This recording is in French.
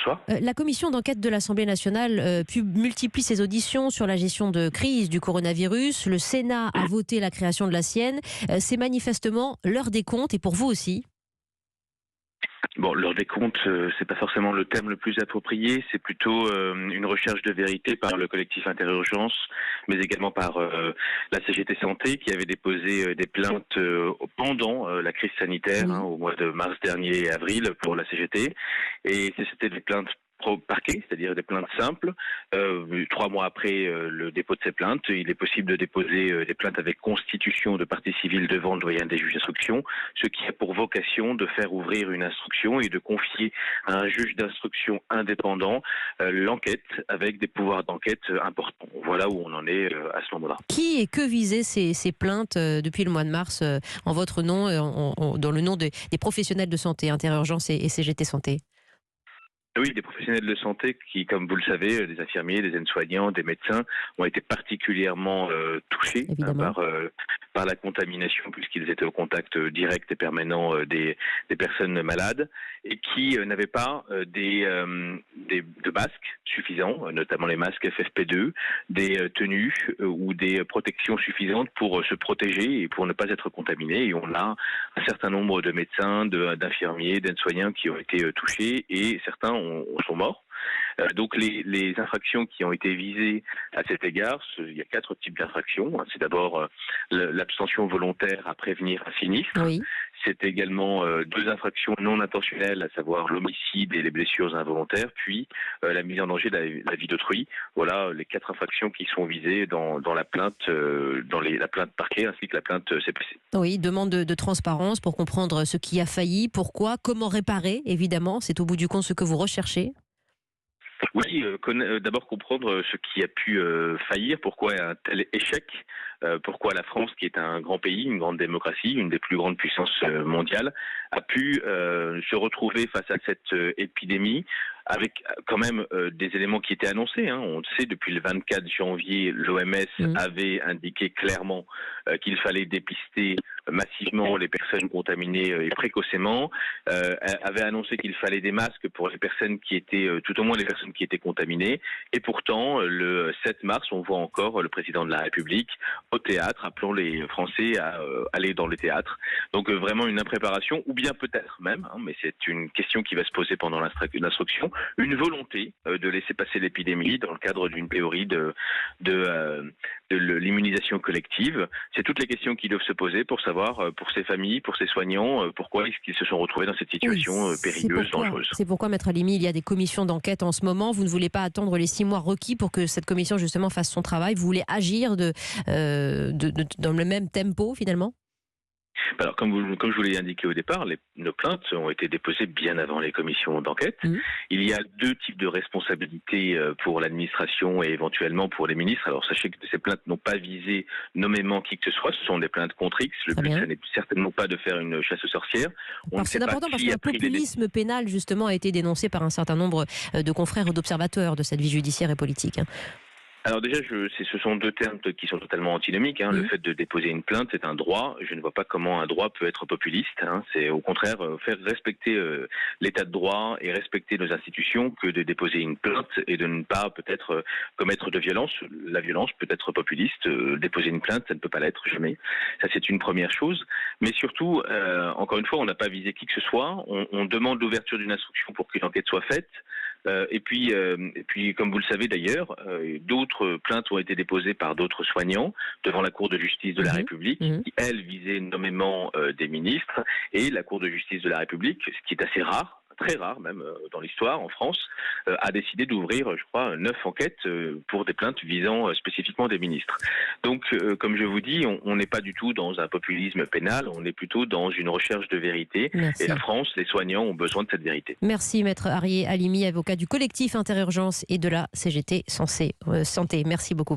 Bonsoir. La commission d'enquête de l'Assemblée nationale multiplie ses auditions sur la gestion de crise du coronavirus. Le Sénat a voté la création de la sienne. C'est manifestement l'heure des comptes, et pour vous aussi. Bon, l'heure des comptes, c'est pas forcément le thème le plus approprié. C'est plutôt une recherche de vérité par le collectif Interurgence, mais également par la CGT Santé, qui avait déposé des plaintes pendant la crise sanitaire, au mois de mars dernier et avril pour la CGT. Et c'était des plaintes pro-parquet, c'est-à-dire des plaintes simples. 3 mois après le dépôt de ces plaintes, il est possible de déposer des plaintes avec constitution de partie civile devant le doyen des juges d'instruction, ce qui a pour vocation de faire ouvrir une instruction et de confier à un juge d'instruction indépendant l'enquête avec des pouvoirs d'enquête importants. Voilà où on en est à ce moment-là. Qui et que visaient ces plaintes depuis le mois de mars en votre nom, dans le nom des professionnels de santé, Interurgence et CGT Santé? Oui, des professionnels de santé qui, comme vous le savez, des infirmiers, des aides-soignants, des médecins, ont été particulièrement touchés par la contamination, puisqu'ils étaient au contact direct et permanent des personnes malades, et qui n'avaient pas de masques suffisants, notamment les masques FFP2, des tenues ou des protections suffisantes pour se protéger et pour ne pas être contaminés. Et on a un certain nombre de médecins, d'infirmiers, d'aides-soignants qui ont été touchés, et certains sont morts. Donc les infractions qui ont été visées à cet égard, il y a 4 types d'infractions. C'est d'abord l'abstention volontaire à prévenir un sinistre. Oui. C'est également 2 infractions non intentionnelles, à savoir l'homicide et les blessures involontaires, puis la mise en danger de la vie d'autrui. Voilà les 4 infractions qui sont visées dans la plainte, la plainte parquet ainsi que la plainte CPC. Oui, demande de transparence pour comprendre ce qui a failli, pourquoi, comment réparer, évidemment. C'est au bout du compte ce que vous recherchez. Oui, d'abord comprendre ce qui a pu faillir, pourquoi un tel échec, pourquoi la France, qui est un grand pays, une grande démocratie, une des plus grandes puissances mondiales, a pu se retrouver face à cette épidémie avec quand même des éléments qui étaient annoncés. On le sait, depuis le 24 janvier, l'OMS avait indiqué clairement qu'il fallait dépister massivement les personnes contaminées et précocement, avait annoncé qu'il fallait des masques pour les personnes qui étaient, tout au moins les personnes qui étaient contaminées, et pourtant, le 7 mars, on voit encore le président de la République au théâtre, appelant les Français à aller dans le théâtre. Donc vraiment une impréparation, ou bien peut-être même, mais c'est une question qui va se poser pendant l'instruction, une volonté de laisser passer l'épidémie dans le cadre d'une théorie de l'immunisation collective. C'est toutes les questions qui doivent se poser pour savoir, pour ces familles, pour ces soignants, pourquoi est-ce qu'ils se sont retrouvés dans cette situation périlleuse, dangereuse. C'est pourquoi, Maître Halimi, il y a des commissions d'enquête en ce moment. Vous ne voulez pas attendre les 6 mois requis pour que cette commission justement fasse son travail. Vous voulez agir dans le même tempo finalement ? Alors, comme je vous l'ai indiqué au départ, nos plaintes ont été déposées bien avant les commissions d'enquête. Il y a 2 types de responsabilités pour l'administration et éventuellement pour les ministres. Alors, sachez que ces plaintes n'ont pas visé nommément qui que ce soit. Ce sont des plaintes contre X. Le but, ce n'est certainement pas de faire une chasse aux sorcières. C'est important parce que le populisme pénal, justement, a été dénoncé par un certain nombre de confrères ou d'observateurs de cette vie judiciaire et politique. Alors déjà, ce sont 2 termes qui sont totalement antinomiques. Le fait de déposer une plainte, c'est un droit. Je ne vois pas comment un droit peut être populiste. C'est au contraire faire respecter l'état de droit et respecter nos institutions que de déposer une plainte et de ne pas peut-être commettre de violence. La violence peut être populiste. Déposer une plainte, ça ne peut pas l'être, jamais. Ça, c'est une première chose. Mais surtout, encore une fois, on n'a pas visé qui que ce soit. On demande l'ouverture d'une instruction pour qu'une enquête soit faite. Et puis, comme vous le savez d'ailleurs, d'autres plaintes ont été déposées par d'autres soignants devant la Cour de justice de la République, qui, elle, visait nommément des ministres. Et la Cour de justice de la République, ce qui est assez rare, très rare même dans l'histoire en France, a décidé d'ouvrir, je crois, 9 enquêtes pour des plaintes visant spécifiquement des ministres. Donc, comme je vous dis, on n'est pas du tout dans un populisme pénal, on est plutôt dans une recherche de vérité. Merci. Et la France, les soignants ont besoin de cette vérité. Merci, Maître Arié Halimi, avocat du collectif Interurgence et de la CGT Santé. Merci beaucoup.